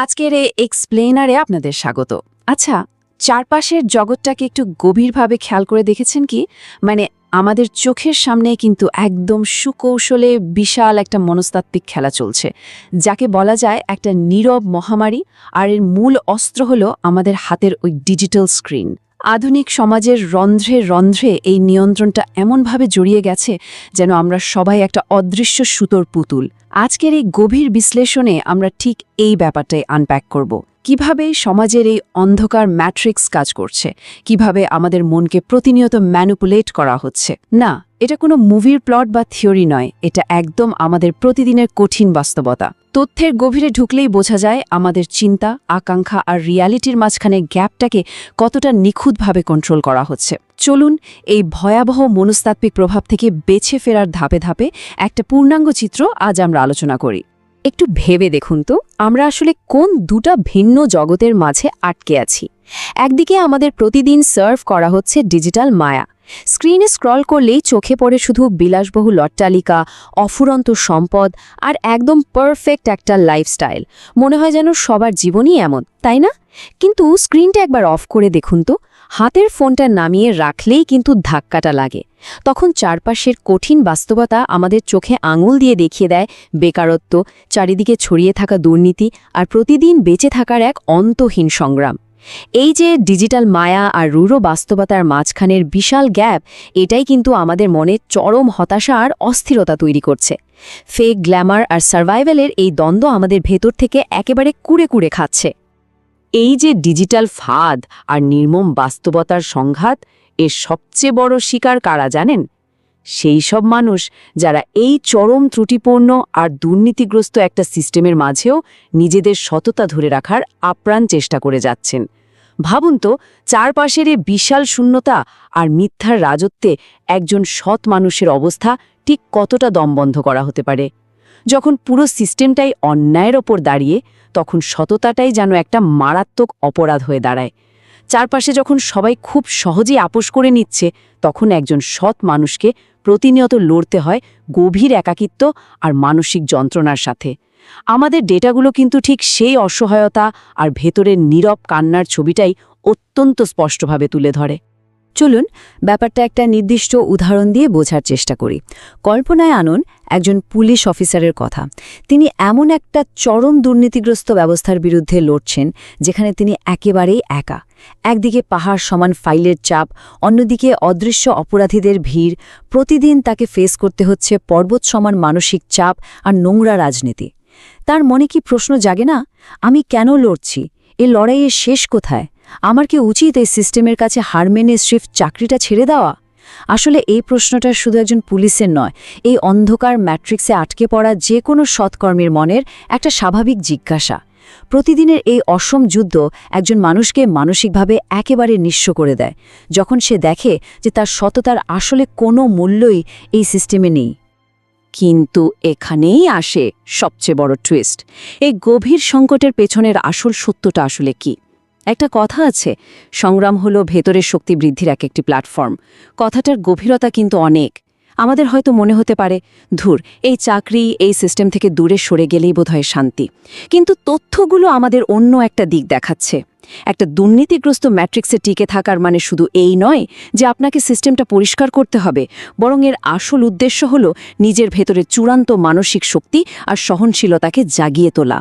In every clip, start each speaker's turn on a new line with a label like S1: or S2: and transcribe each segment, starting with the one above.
S1: আজকের এই এক্সপ্লেনারে আপনাদের স্বাগত। আচ্ছা, চারপাশের জগৎটাকে একটু গভীরভাবে খেয়াল করে দেখেছেন কি? মানে আমাদের চোখের সামনে কিন্তু একদম সুকৌশলে বিশাল একটা মনস্তাত্ত্বিক খেলা চলছে, যাকে বলা যায় একটা নীরব মহামারী, আর এর মূল অস্ত্র হলো আমাদের হাতের ওই ডিজিটাল স্ক্রিন। আধুনিক সমাজের রন্ধ্রে রন্ধ্রে এই নিয়ন্ত্রণটা এমনভাবে জড়িয়ে গেছে যেন আমরা সবাই একটা অদৃশ্য সুতোর পুতুল। আজকের এই গভীর বিশ্লেষণে আমরা ঠিক এই ব্যাপারটাই আনপ্যাক করব। কিভাবে সমাজের এই অন্ধকার ম্যাট্রিক্স কাজ করছে, কিভাবে আমাদের মনকে প্রতিনিয়ত ম্যানিপুলেট করা হচ্ছে। না, এটা কোনো মুভির প্লট বা থিওরি নয়, এটা একদম আমাদের প্রতিদিনের কঠিন বাস্তবতা। তথ্যের গভীরে ঢুকলেই বোঝা যায় আমাদের চিন্তা, আকাঙ্ক্ষা আর রিয়ালিটির মাঝখানে গ্যাপটাকে কতটা নিখুঁতভাবে কন্ট্রোল করা হচ্ছে। চলুন এই ভয়াবহ মনস্তাত্ত্বিক প্রভাব থেকে বেছে ফেরার ধাপে ধাপে একটা পূর্ণাঙ্গ চিত্র আজ আমরা আলোচনা করি।
S2: একটু ভেবে দেখুন তো, আমরা আসলে কোন দুটা ভিন্ন জগতের মাঝে আটকে আছি। একদিকে আমাদের প্রতিদিন সার্ভ করা হচ্ছে ডিজিটাল মায়া। স্ক্রিনে স্ক্রল করলেই চোখে পড়ে শুধু বিলাসবহুল অট্টালিকা, অফুরন্ত সম্পদ আর একদম পারফেক্ট একটা লাইফস্টাইল। মনে হয় যেন সবার জীবনই এমন, তাই না? কিন্তু স্ক্রিনটা একবার অফ করে দেখুন তো, হাতের ফোনটা নামিয়ে রাখলেই কিন্তু ধাক্কাটা লাগে। তখন চারপাশের কঠিন বাস্তবতা আমাদের চোখে আঙুল দিয়ে দেখিয়ে দেয় বেকারত্ব, চারিদিকে ছড়িয়ে থাকা দুর্নীতি আর প্রতিদিন বেঁচে থাকার এক অন্তহীন সংগ্রাম। এই যে ডিজিটাল মায়া আর রূঢ় বাস্তবতার মাঝখানের বিশাল গ্যাপ, এটাই কিন্তু আমাদের মনে চরম হতাশা আর অস্থিরতা তৈরি করছে। ফেক গ্ল্যামার আর সার্ভাইভালের এই দ্বন্দ্ব আমাদের ভেতর থেকে একেবারে কুড়ে কুড়ে খাচ্ছে।
S1: এই যে ডিজিটাল ফাঁদ আর নির্মম বাস্তবতার সংঘাত, এর সবচেয়ে বড় শিকার কারা জানেন? সেই সব মানুষ যারা এই চরম ত্রুটিপূর্ণ আর দুর্নীতিগ্রস্ত একটা সিস্টেমের মাঝেও নিজেদের সততা ধরে রাখার আপ্রাণ চেষ্টা করে যাচ্ছেন। ভাবুন তো, চারপাশের এই বিশাল শূন্যতা আর মিথ্যার রাজত্বে একজন সৎ মানুষের অবস্থা ঠিক কতটা দমবন্ধ করা হতে পারে। যখন পুরো সিস্টেমটাই অন্যায়ের ওপর দাঁড়িয়ে, তখন সততাটাই যেন একটা মারাত্মক অপরাধ হয়ে দাঁড়ায়। চারপাশে যখন সবাই খুব সহজেই আপোষ করে নিচ্ছে, তখন একজন সৎ মানুষকে প্রতিনিয়ত লড়তে হয় গভীর একাকিত্ব আর মানসিক যন্ত্রণার সাথে। আমাদের ডেটাগুলো কিন্তু ঠিক সেই অসহায়তা আর ভেতরের নীরব কান্নার ছবিটাই অত্যন্ত স্পষ্টভাবে তুলে ধরে।
S2: চলুন ব্যাপারটা একটা নির্দিষ্ট উদাহরণ দিয়ে বোঝার চেষ্টা করি। কল্পনায় আনুন একজন পুলিশ অফিসারের কথা। তিনি এমন একটা চরম দুর্নীতিগ্রস্ত ব্যবস্থার বিরুদ্ধে লড়ছেন যেখানে তিনি একেবারেই একা। একদিকে পাহাড় সমান ফাইলের চাপ, অন্যদিকে অদৃশ্য অপরাধীদের ভিড়। প্রতিদিন তাকে ফেস করতে হচ্ছে পর্বত সমান মানসিক চাপ আর নোংরা রাজনীতি। তার মনে কি প্রশ্ন জাগে না, আমি কেন লড়ছি? এই লড়াইয়ের শেষ কোথায়? আমার কি উচিত এই সিস্টেমের কাছে হার মেনে স্রেফ চাকরিটা ছেড়ে দেওয়া? আসলে এই প্রশ্নটা শুধু একজন পুলিশের নয়, এই অন্ধকার ম্যাট্রিক্সে আটকে পড়া যে কোনো সৎকর্মীর মনের একটা স্বাভাবিক জিজ্ঞাসা। প্রতিদিনের এই অসম যুদ্ধ একজন মানুষকে মানসিকভাবে একেবারে নিঃস্ব করে দেয়, যখন সে দেখে যে তার সততার আসলে কোনো মূল্যই এই সিস্টেমে নেই।
S1: কিন্তু এখানেই আসে সবচেয়ে বড় টুইস্ট। এই গভীর সংকটের পেছনের আসল সত্যটা আসলে কি? একটা কথা আছে, সংগ্রাম হলো ভেতরের শক্তি বৃদ্ধির একটি প্ল্যাটফর্ম। কথাটার গভীরতা কিন্তু অনেক। আমাদের হয়তো মনে হতে পারে, ধুর, এই চাকরি, এই সিস্টেম থেকে দূরে সরে গেলেই বোধহয় শান্তি। কিন্তু তথ্যগুলো আমাদের অন্য একটা দিক দেখাচ্ছে। একটা দুর্নীতিগ্রস্ত ম্যাট্রিক্সে টিকে থাকার মানে শুধু এই নয় যে আপনাকে সিস্টেমটা পরিষ্কার করতে হবে, বরং এর আসল উদ্দেশ্য হল নিজের ভেতরে চূড়ান্ত মানসিক শক্তি আর সহনশীলতাকে জাগিয়ে তোলা।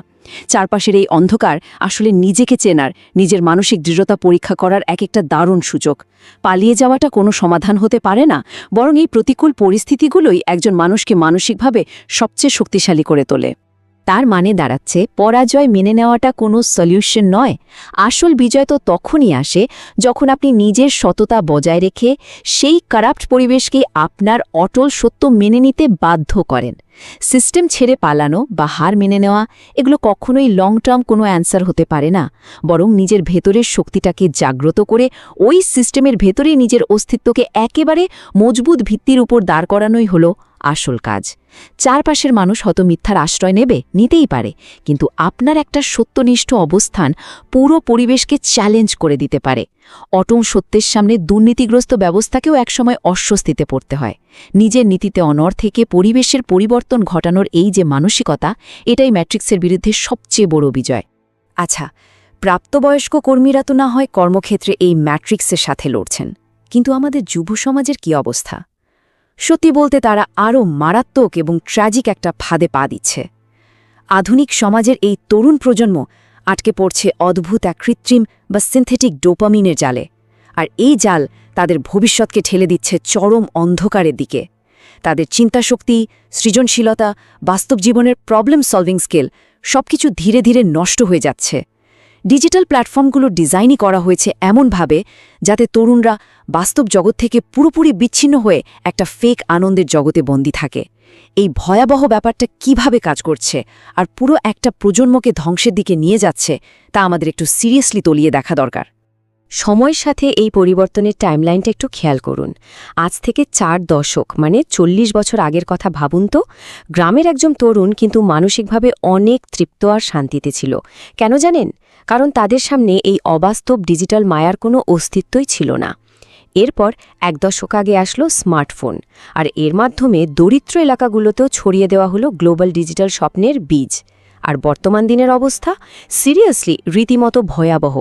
S1: চারপাশের এই অন্ধকার আসলে নিজেকে চেনার, নিজের মানসিক দৃঢ়তা পরীক্ষা করার একটা দারুণ সুযোগ। পালিয়ে যাওয়াটা কোনো সমাধান হতে পারে না, বরং এই প্রতিকূল পরিস্থিতিগুলোই একজন মানুষকে মানসিকভাবে সবচেয়ে শক্তিশালী করে তোলে।
S2: তার মানে দাঁড়াচ্ছে, পরাজয় মেনে নেওয়াটা কোনো সলিউশন নয়। আসল বিজয় তো তখনই আসে যখন আপনি নিজের সততা বজায় রেখে সেই কারাপ্ট পরিবেশকে আপনার অটল সত্য মেনে নিতে বাধ্য করেন। সিস্টেম ছেড়ে পালানো বা হার মেনে নেওয়া, এগুলো কখনোই লং টার্ম কোনো অ্যান্সার হতে পারে না, বরং নিজের ভেতরের শক্তিটাকে জাগ্রত করে ওই সিস্টেমের ভেতরে নিজের অস্তিত্বকে একেবারে মজবুত ভিত্তির উপর দাঁড় করানোই হলো আসল কাজ। চারপাশের মানুষ হয়তো মিথ্যার আশ্রয় নিতেই পারে, কিন্তু আপনার একটা সত্যনিষ্ঠ অবস্থান পুরো পরিবেশকে চ্যালেঞ্জ করে দিতে পারে। অটম সত্যের সামনে দুর্নীতিগ্রস্ত ব্যবস্থাকেও একসময় অস্বস্তিতে পড়তে হয়। নিজের নীতিতে অনড় থেকে পরিবেশের পরিবর্তন ঘটানোর এই যে মানসিকতা, এটাই ম্যাট্রিক্সের বিরুদ্ধে সবচেয়ে বড় বিজয়। আচ্ছা, প্রাপ্তবয়স্ক কর্মীরা তো না হয় কর্মক্ষেত্রে এই ম্যাট্রিক্সের সাথে লড়ছেন, কিন্তু আমাদের যুব সমাজের কি অবস্থা? সত্যি বলতে তারা আরও মারাত্মক এবং ট্র্যাজিক একটা ফাঁদে পা দিচ্ছে। আধুনিক সমাজের এই তরুণ প্রজন্ম আটকে পড়ছে অদ্ভুত এক কৃত্রিম বা সিনথেটিক ডোপামিনের জালে, আর এই জাল তাদের ভবিষ্যৎকে ঠেলে দিচ্ছে চরম অন্ধকারের দিকে। তাদের চিন্তাশক্তি, সৃজনশীলতা, বাস্তব জীবনের প্রবলেম সলভিং স্কিল সবকিছু ধীরে ধীরে নষ্ট হয়ে যাচ্ছে। ডিজিটাল প্ল্যাটফর্মগুলো ডিজাইনই করা হয়েছে এমনভাবে যাতে তরুণরা বাস্তব জগৎ থেকে পুরোপুরি বিচ্ছিন্ন হয়ে একটা ফেক আনন্দের জগতে বন্দী থাকে। এই ভয়াবহ ব্যাপারটা কিভাবে কাজ করছে আর পুরো একটা প্রজন্মকে ধ্বংসের দিকে নিয়ে যাচ্ছে তা আমাদের একটু সিরিয়াসলি তলিয়ে দেখা দরকার। সময়ের সাথে এই পরিবর্তনের টাইমলাইনটা একটু খেয়াল করুন। আজ থেকে 4 দশক মানে 40 বছর আগের কথা ভাবুন তো। গ্রামের একজন তরুণ কিন্তু মানসিকভাবে অনেক তৃপ্ত আর শান্তিতে ছিল। কেন জানেন? কারণ তাদের সামনে এই অবাস্তব ডিজিটাল মায়ার কোনো অস্তিত্বই ছিল না। এরপর 1 দশক আগে আসলো স্মার্টফোন, আর এর মাধ্যমে দরিদ্র এলাকাগুলোতেও ছড়িয়ে দেওয়া হলো গ্লোবাল ডিজিটাল স্বপ্নের বীজ। আর বর্তমান দিনের অবস্থা সিরিয়াসলি রীতিমতো ভয়াবহ।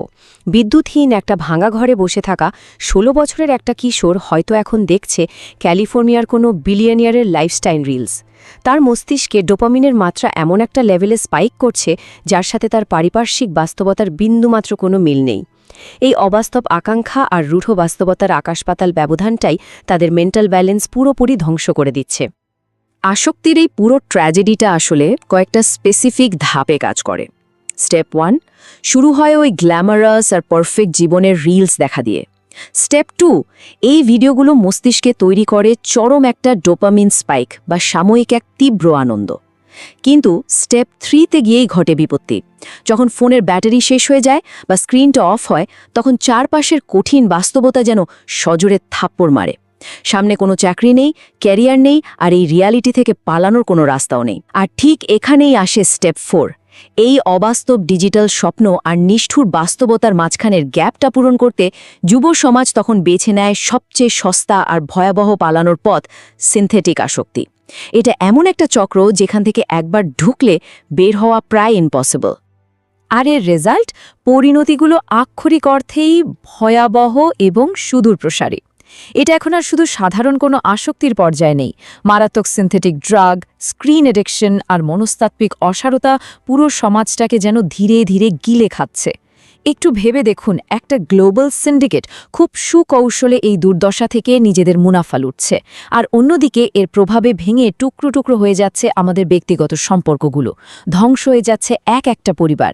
S2: বিদ্যুৎহীন একটা ভাঙা ঘরে বসে থাকা 16 বছরের একটা কিশোর হয়তো এখন দেখছে ক্যালিফোর্নিয়ার কোনো বিলিয়নিয়ারের লাইফস্টাইল রিলস। তার মস্তিষ্কে ডোপামিনের মাত্রা এমন একটা লেভেলে স্পাইক করছে যার সাথে তার পারিপার্শ্বিক বাস্তবতার বিন্দুমাত্র কোনো মিল নেই। এই অবাস্তব আকাঙ্ক্ষা আর রূঢ় বাস্তবতার আকাশপাতাল ব্যবধানটাই তাদের মেন্টাল ব্যালেন্স পুরোপুরি ধ্বংস করে দিচ্ছে।
S1: আসক্তির এই পুরো ট্র্যাজেডিটা আসলে কয়েকটা স্পেসিফিক ধাপে কাজ করে। স্টেপ 1 শুরু হয় ওই গ্ল্যামারাস আর পারফেক্ট জীবনের রিলস দেখা দিয়ে। স্টেপ 2 এই ভিডিওগুলো মস্তিষ্কে তৈরি করে চরম একটা ডোপামিন স্পাইক বা সাময়িক এক তীব্র আনন্দ। কিন্তু স্টেপ 3তে গিয়েই ঘটে বিপত্তি। যখন ফোনের ব্যাটারি শেষ হয়ে যায় বা স্ক্রিনটা অফ হয়, তখন চারপাশের কঠিন বাস্তবতা যেন সজোরে থাপ্পড় মারে। সামনে কোনো চাকরি নেই, ক্যারিয়ার নেই, আর এই রিয়ালিটি থেকে পালানোর কোনো রাস্তাও নেই। আর ঠিক এখানেই আসে স্টেপ 4। এই অবাস্তব ডিজিটাল স্বপ্ন আর নিষ্ঠুর বাস্তবতার মাঝখানের গ্যাপটা পূরণ করতে যুব সমাজ তখন বেছে নেয় সবচেয়ে সস্তা আর ভয়াবহ পালানোর পথ, সিনথেটিক আসক্তি। এটা এমন একটা চক্র যেখান থেকে একবার ঢুকলে বের হওয়া প্রায় ইম্পসিবল। আর এর রেজাল্ট, পরিণতিগুলো আক্ষরিক অর্থেই ভয়াবহ এবং সুদূরপ্রসারী। এটা এখন আর শুধু সাধারণ কোনো আসক্তির পর্যায়ে নেই। মারাত্মক সিনথেটিক ড্রাগ, স্ক্রিন এডিকশন আর মনস্তাত্ত্বিক অসারতা পুরো সমাজটাকে যেন ধীরে ধীরে গিলে খাচ্ছে। একটু ভেবে দেখুন, একটা গ্লোবাল সিন্ডিকেট খুব সুকৌশলে এই দুর্দশা থেকে নিজেদের মুনাফা লুটছে, আর অন্যদিকে এর প্রভাবে ভেঙে টুকরো টুকরো হয়ে যাচ্ছে আমাদের ব্যক্তিগত সম্পর্কগুলো, ধ্বংস হয়ে যাচ্ছে একটা পরিবার।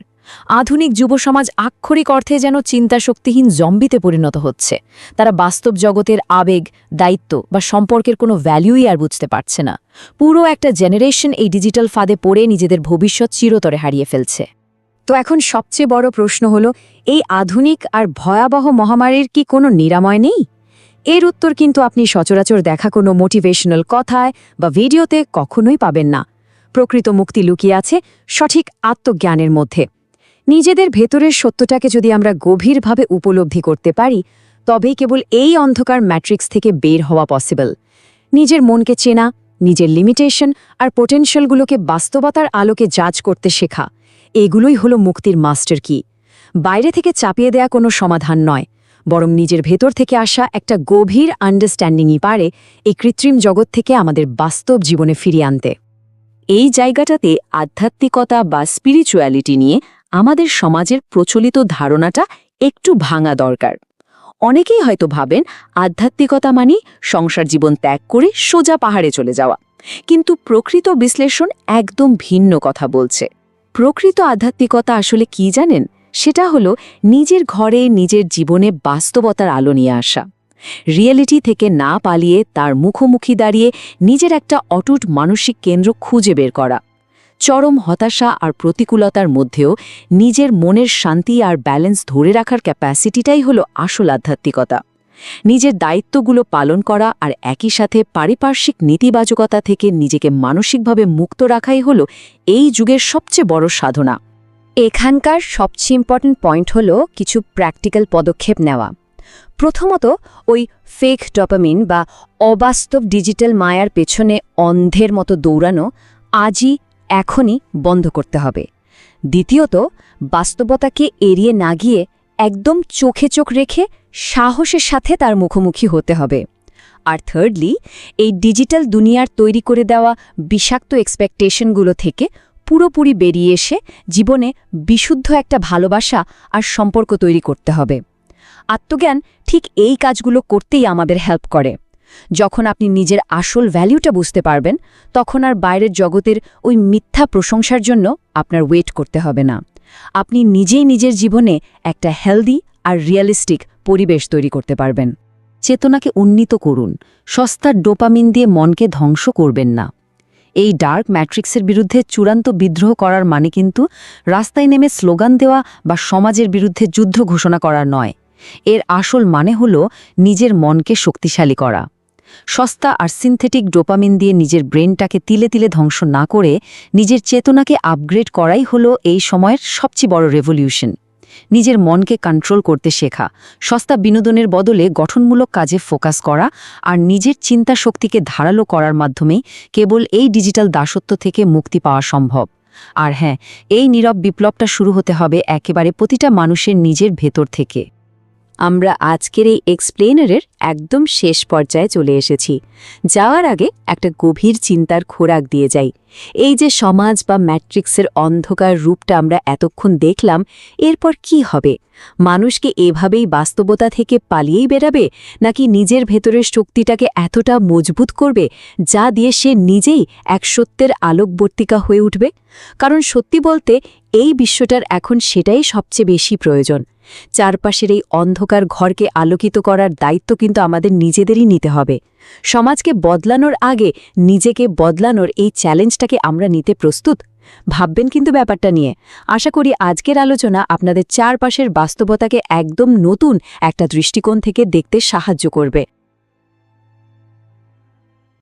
S1: আধুনিক যুব সমাজ আক্ষরিক অর্থে যেন চিন্তাশক্তিহীন জম্বিতে পরিণত হচ্ছে। তারা বাস্তব জগতের আবেগ, দায়িত্ব বা সম্পর্কের কোনো ভ্যালুই আর বুঝতে পারছে না। পুরো একটা জেনারেশন এই ডিজিটাল ফাঁদে পড়ে নিজেদের ভবিষ্যৎ চিরতরে হারিয়ে ফেলছে। তো এখন সবচেয়ে বড় প্রশ্ন হলো, এই আধুনিক আর ভয়াবহ মহামারীর কি কোনো নিরাময় নেই? এর উত্তর কিন্তু আপনি সচরাচর দেখা কোনো মোটিভেশনাল কথায় বা ভিডিওতে কখনোই পাবেন না। প্রকৃত মুক্তি লুকিয়ে আছে সঠিক আত্মজ্ঞানের মধ্যে। নিজেদের ভেতরের সত্যটাকে যদি আমরা গভীরভাবে উপলব্ধি করতে পারি, তবেই কেবল এই অন্ধকার ম্যাট্রিক্স থেকে বের হওয়া পসিবল। নিজের মনকে চেনা, নিজের লিমিটেশন আর পোটেনশিয়ালগুলোকে বাস্তবতার আলোকে জাজ করতে শেখা, এগুলোই হলো মুক্তির মাস্টার কি। বাইরে থেকে চাপিয়ে দেয়া কোনো সমাধান নয়, বরং নিজের ভেতর থেকে আসা একটা গভীর আন্ডারস্ট্যান্ডিংই পারে এই কৃত্রিম জগৎ থেকে আমাদের বাস্তব জীবনে ফিরিয়ে আনতে। এই জায়গাটাতে আধ্যাত্মিকতা বা স্পিরিচুয়ালিটি নিয়ে আমাদের সমাজের প্রচলিত ধারণাটা একটু ভাঙা দরকার। অনেকেই হয়তো ভাবেন আধ্যাত্মিকতা মানে সংসার জীবন ত্যাগ করে সোজা পাহাড়ে চলে যাওয়া, কিন্তু প্রকৃত বিশ্লেষণ একদম ভিন্ন কথা বলছে। প্রকৃত আধ্যাত্মিকতা আসলে কি জানেন? সেটা হলো নিজের ঘরে নিজের জীবনে বাস্তবতার আলো নিয়ে আসা, রিয়েলিটি থেকে না পালিয়ে তার মুখোমুখি দাঁড়িয়ে নিজের একটা অটুট মানসিক কেন্দ্র খুঁজে বের করা। চরম হতাশা আর প্রতিকূলতার মধ্যেও নিজের মনের শান্তি আর ব্যালেন্স ধরে রাখার ক্যাপাসিটিটাই হলো আসল আধ্যাত্মিকতা। নিজের দায়িত্বগুলো পালন করা আর একই সাথে পারিপার্শ্বিক নেতিবাচকতা থেকে নিজেকে মানসিকভাবে মুক্ত রাখাই হলো এই যুগের সবচেয়ে বড় সাধনা। এখানকার সবচেয়ে ইম্পর্ট্যান্ট পয়েন্ট হলো কিছু প্র্যাকটিক্যাল পদক্ষেপ নেওয়া। প্রথমত, ওই ফেক ডোপামিন বা অবাস্তব ডিজিটাল মায়ার পেছনে অন্ধের মতো দৌড়ানো আজই এখনই বন্ধ করতে হবে।
S2: দ্বিতীয়ত, বাস্তবতাকে এড়িয়ে না গিয়ে একদম চোখে চোখ রেখে সাহসের সাথে তার মুখোমুখি হতে হবে। আর থার্ডলি, এই ডিজিটাল দুনিয়ার তৈরি করে দেওয়া বিষাক্ত এক্সপেকটেশনগুলো থেকে পুরোপুরি বেরিয়ে এসে জীবনে বিশুদ্ধ একটা ভালোবাসা আর সম্পর্ক তৈরি করতে হবে। আত্মজ্ঞান ঠিক এই কাজগুলো করতেই আমাদের হেল্প করে। যখন আপনি নিজের আসল ভ্যালুটা বুঝতে পারবেন, তখন আর বাইরের জগতের ওই মিথ্যা প্রশংসার জন্য আপনার ওয়েট করতে হবে না। আপনি নিজেই নিজের জীবনে একটা হেলদি আর রিয়েলিস্টিক পরিবেশ তৈরি করতে পারবেন। চেতনাকে উন্নীত করুন, সস্তার ডোপামিন দিয়ে মনকে ধ্বংস করবেন না। এই ডার্ক ম্যাট্রিক্সের বিরুদ্ধে চূড়ান্ত বিদ্রোহ করার মানে কিন্তু রাস্তায় নেমে স্লোগান দেওয়া বা সমাজের বিরুদ্ধে যুদ্ধ ঘোষণা করা নয়। এর আসল মানে হল নিজের মনকে শক্তিশালী করা। সস্তা আর সিনথেটিক ডোপামিন দিয়ে নিজের ব্রেনটাকে তিলে তিলে ধ্বংস না করে নিজের চেতনাকে আপগ্রেড করাই হলো এই সময়ের সবচেয়ে বড় রেভলিউশন। নিজের মনকে কন্ট্রোল করতে শেখা, সস্তা বিনোদনের বদলে গঠনমূলক কাজে ফোকাস করা আর নিজের চিন্তা শক্তিকে ধারালো করার মাধ্যমেই কেবল এই ডিজিটাল দাসত্ব থেকে মুক্তি পাওয়া সম্ভব। আর হ্যাঁ, এই নীরব বিপ্লবটা শুরু হতে হবে একেবারে প্রতিটা মানুষের নিজের ভেতর থেকে।
S1: আমরা আজকের এই এক্সপ্লেনারের একদম শেষ পর্যায়ে চলে এসেছি। যাওয়ার আগে একটা গভীর চিন্তার খোরাক দিয়ে যাই। এই যে সমাজ বা ম্যাট্রিক্সের অন্ধকার রূপটা আমরা এতক্ষণ দেখলাম, এরপর কি হবে? মানুষকে এভাবেই বাস্তবতা থেকে পালিয়েই বেরাবে, নাকি নিজের ভেতরের শক্তিটাকে এতটা মজবুত করবে যা দিয়ে সে নিজেই এক সত্যের আলোকবর্তিকা হয়ে উঠবে? কারণ সত্যি বলতে এই বিশ্বটার এখন সেটাই সবচেয়ে বেশি প্রয়োজন। চারপাশের এই অন্ধকার ঘরকে আলোকিত করার দায়িত্ব কিন্তু আমাদের নিজেদেরই নিতে হবে। সমাজকে বদলানোর আগে নিজেকে বদলানোর এই চ্যালেঞ্জটাকে আমরা নিতে প্রস্তুত? ভাববেন কিন্তু ব্যাপারটা নিয়ে। আশা করি আজকের আলোচনা আপনাদের চারপাশের বাস্তবতাকে একদম নতুন একটা দৃষ্টিকোণ থেকে দেখতে সাহায্য করবে।